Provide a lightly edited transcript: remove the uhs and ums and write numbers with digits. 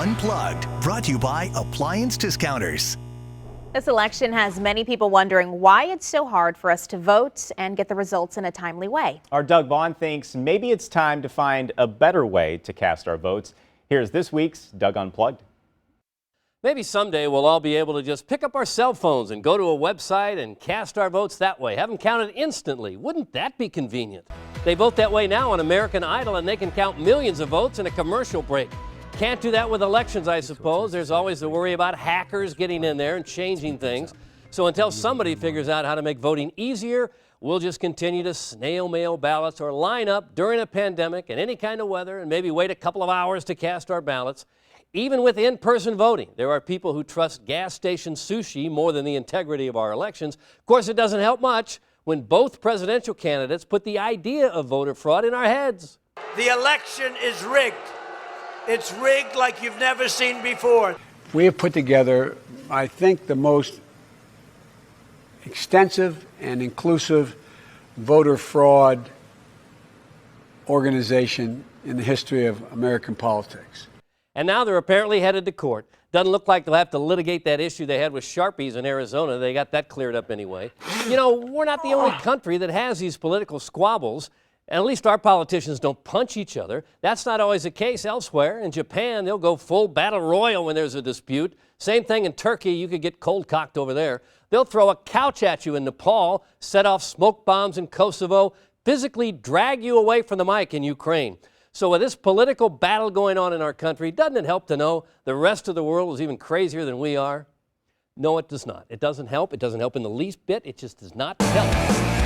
Unplugged, brought to you by Appliance Discounters. This election has many people wondering why it's so hard for us to vote and get the results in a timely way. Our Doug Vaughn thinks maybe it's time to find a better way to cast our votes. Here's this week's Doug Unplugged. Maybe someday we'll all be able to just pick up our cell phones and go to a website and cast our votes that way. Have them counted instantly. Wouldn't that be convenient? They vote that way now on American Idol, and they can count millions of votes in a commercial break. Can't do that with elections, I suppose. There's always the worry about hackers getting in there and changing things. So until somebody figures out how to make voting easier, we'll just continue to snail mail ballots or line up during a pandemic in any kind of weather and maybe wait a couple of hours to cast our ballots. Even with in-person voting, there are people who trust gas station sushi more than the integrity of our elections. Of course, it doesn't help much when both presidential candidates put the idea of voter fraud in our heads. The election is rigged. It's rigged like you've never seen before. We have put together, I think, the most extensive and inclusive voter fraud organization in the history of American politics. And now they're apparently headed to court. Doesn't look like they'll have to litigate that issue they had with Sharpies in Arizona. They got that cleared up anyway. You know, we're not the only country that has these political squabbles. And at least our politicians don't punch each other. That's not always the case elsewhere. In Japan, they'll go full battle royal when there's a dispute. Same thing in Turkey. You could get cold cocked over there. They'll throw a couch at you in Nepal, set off smoke bombs in Kosovo, physically drag you away from the mic in Ukraine. So with this political battle going on in our country, doesn't it help to know the rest of the world is even crazier than we are? No, it does not. It doesn't help. It doesn't help in the least bit. It just does not help.